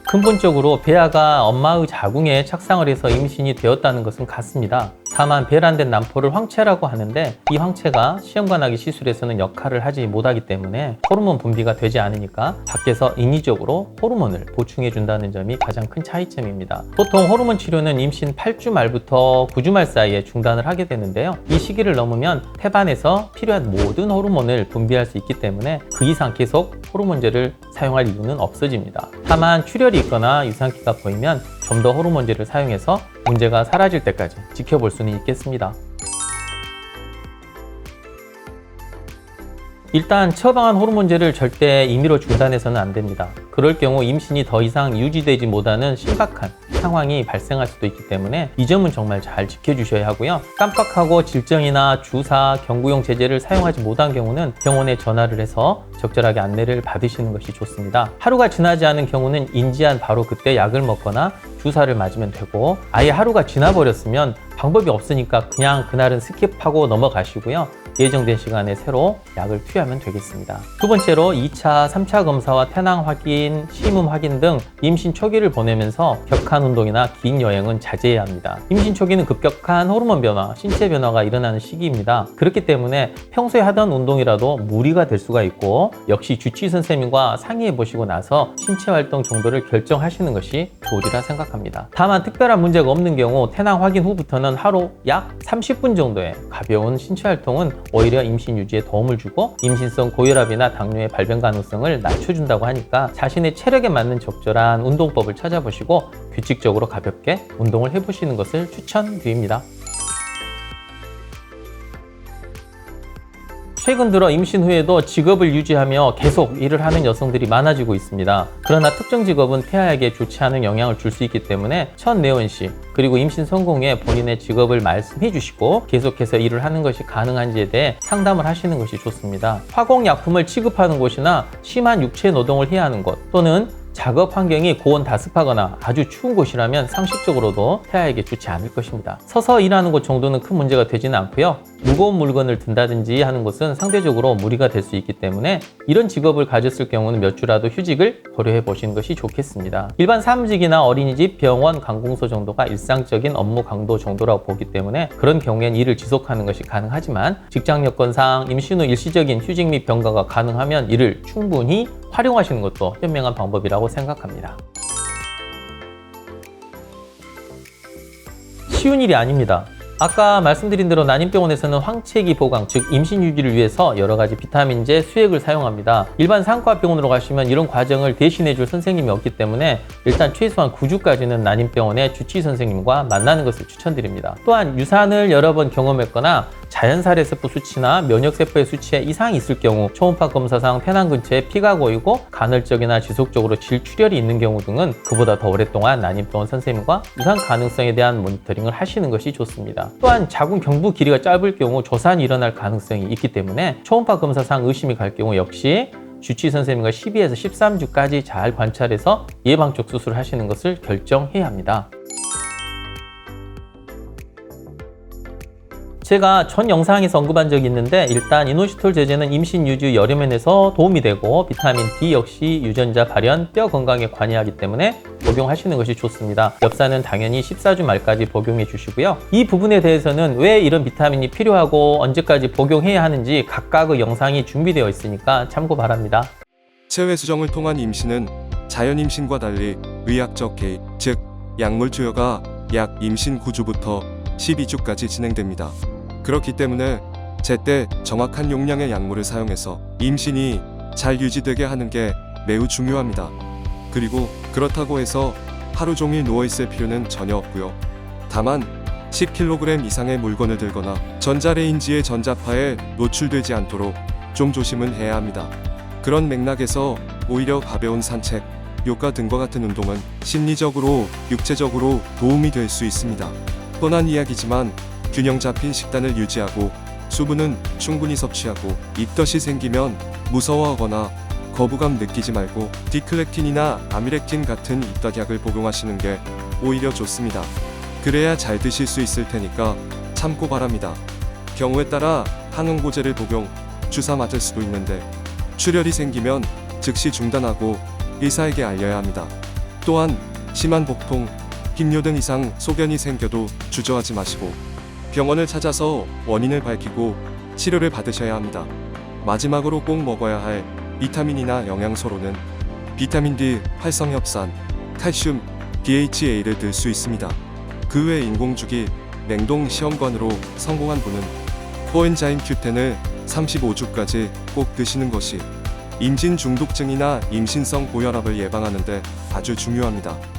근본적으로 배아가 엄마의 자궁에 착상을 해서 임신이 되었다는 것은 같습니다. 다만 배란된 난포를 황체라고 하는데 이 황체가 시험관하기 시술에서는 역할을 하지 못하기 때문에 호르몬 분비가 되지 않으니까 밖에서 인위적으로 호르몬을 보충해 준다는 점이 가장 큰 차이점입니다. 보통 호르몬 치료는 임신 8주 말부터 9주 말 사이에 중단을 하게 되는데요. 이 시기를 넘으면 태반에서 필요한 모든 호르몬을 분비할 수 있기 때문에 그 이상 계속 호르몬제를 사용할 이유는 없어집니다. 다만 출혈이 있거나 유산기가 보이면 좀 더 호르몬제를 사용해서 문제가 사라질 때까지 지켜볼 수는 있겠습니다. 일단 처방한 호르몬제를 절대 임의로 중단해서는 안 됩니다. 그럴 경우 임신이 더 이상 유지되지 못하는 심각한 상황이 발생할 수도 있기 때문에 이 점은 정말 잘 지켜주셔야 하고요. 깜빡하고 질정이나 주사, 경구용 제제를 사용하지 못한 경우는 병원에 전화를 해서 적절하게 안내를 받으시는 것이 좋습니다. 하루가 지나지 않은 경우는 인지한 바로 그때 약을 먹거나 주사를 맞으면 되고, 아예 하루가 지나버렸으면 방법이 없으니까 그냥 그날은 스킵하고 넘어가시고요. 예정된 시간에 새로 약을 투여하면 되겠습니다. 두 번째로 2차, 3차 검사와 태낭 확인, 심음 확인 등 임신 초기를 보내면서 격한 운동이나 긴 여행은 자제해야 합니다. 임신 초기는 급격한 호르몬 변화, 신체 변화가 일어나는 시기입니다. 그렇기 때문에 평소에 하던 운동이라도 무리가 될 수가 있고, 역시 주치의 선생님과 상의해 보시고 나서 신체 활동 정도를 결정하시는 것이 좋으리라 생각합니다. 다만 특별한 문제가 없는 경우 태낭 확인 후부터는 하루 약 30분 정도의 가벼운 신체 활동은 오히려 임신 유지에 도움을 주고 임신성 고혈압이나 당뇨의 발병 가능성을 낮춰준다고 하니까 자신의 체력에 맞는 적절한 운동법을 찾아보시고 규칙적으로 가볍게 운동을 해보시는 것을 추천드립니다. 최근 들어 임신 후에도 직업을 유지하며 계속 일을 하는 여성들이 많아지고 있습니다. 그러나 특정 직업은 태아에게 좋지 않은 영향을 줄 수 있기 때문에 첫 내원 시 그리고 임신 성공에 본인의 직업을 말씀해 주시고 계속해서 일을 하는 것이 가능한지에 대해 상담을 하시는 것이 좋습니다. 화공약품을 취급하는 곳이나 심한 육체 노동을 해야 하는 곳, 또는 작업 환경이 고온 다습하거나 아주 추운 곳이라면 상식적으로도 태아에게 좋지 않을 것입니다. 서서 일하는 곳 정도는 큰 문제가 되지는 않고요. 무거운 물건을 든다든지 하는 곳은 상대적으로 무리가 될 수 있기 때문에 이런 직업을 가졌을 경우는 몇 주라도 휴직을 고려해 보시는 것이 좋겠습니다. 일반 사무직이나 어린이집, 병원, 관공서 정도가 일상적인 업무 강도 정도라고 보기 때문에 그런 경우엔 일을 지속하는 것이 가능하지만 직장 여건상 임신 후 일시적인 휴직 및 병가가 가능하면 이를 충분히 활용하시는 것도 현명한 방법이라고 생각합니다. 쉬운 일이 아닙니다. 아까 말씀드린 대로 난임병원에서는 황체기 보강, 즉 임신 유지를 위해서 여러 가지 비타민제, 수액을 사용합니다. 일반 상과병원으로 가시면 이런 과정을 대신해 줄 선생님이 없기 때문에 일단 최소한 9주까지는 난임병원의 주치의 선생님과 만나는 것을 추천드립니다. 또한 유산을 여러 번 경험했거나 자연살해세포 수치나 면역세포의 수치에 이상이 있을 경우, 초음파 검사상 태낭 근처에 피가 고이고 간헐적이나 지속적으로 질출혈이 있는 경우 등은 그보다 더 오랫동안 난임병원 선생님과 유산 가능성에 대한 모니터링을 하시는 것이 좋습니다. 또한 자궁 경부 길이가 짧을 경우 조산이 일어날 가능성이 있기 때문에 초음파 검사상 의심이 갈 경우 역시 주치의 선생님과 12에서 13주까지 잘 관찰해서 예방적 수술을 하시는 것을 결정해야 합니다. 제가 전 영상에서 언급한 적이 있는데, 일단 이노시톨 제제는 임신 유지 여름면에서 도움이 되고 비타민 D 역시 유전자 발현, 뼈 건강에 관여하기 때문에 복용하시는 것이 좋습니다. 엽사는 당연히 14주 말까지 복용해 주시고요. 이 부분에 대해서는 왜 이런 비타민이 필요하고 언제까지 복용해야 하는지 각각의 영상이 준비되어 있으니까 참고 바랍니다. 체외 수정을 통한 임신은 자연 임신과 달리 의학적 개입, 즉 약물 투여가 약 임신 9주부터 12주까지 진행됩니다. 그렇기 때문에 제때 정확한 용량의 약물을 사용해서 임신이 잘 유지되게 하는 게 매우 중요합니다. 그리고 그렇다고 해서 하루 종일 누워있을 필요는 전혀 없고요. 다만 10kg 이상의 물건을 들거나 전자레인지의 전자파에 노출되지 않도록 좀 조심은 해야 합니다. 그런 맥락에서 오히려 가벼운 산책, 요가 등과 같은 운동은 심리적으로, 육체적으로 도움이 될 수 있습니다. 뻔한 이야기지만 균형 잡힌 식단을 유지하고 수분은 충분히 섭취하고 입덧이 생기면 무서워하거나 거부감 느끼지 말고 디클렉틴이나 아미렉틴 같은 입덧약을 복용하시는 게 오히려 좋습니다. 그래야 잘 드실 수 있을 테니까 참고 바랍니다. 경우에 따라 항응고제를 복용, 주사 맞을 수도 있는데 출혈이 생기면 즉시 중단하고 의사에게 알려야 합니다. 또한 심한 복통, 頻尿등 이상 소변이 생겨도 주저하지 마시고 병원을 찾아서 원인을 밝히고 치료를 받으셔야 합니다. 마지막으로 꼭 먹어야 할 비타민이나 영양소로는 비타민 D, 활성엽산, 칼슘, DHA를 들 수 있습니다. 그 외 인공주기, 냉동 시험관으로 성공한 분은 코엔자임 Q10을 35주까지 꼭 드시는 것이 임신 중독증이나 임신성 고혈압을 예방하는 데 아주 중요합니다.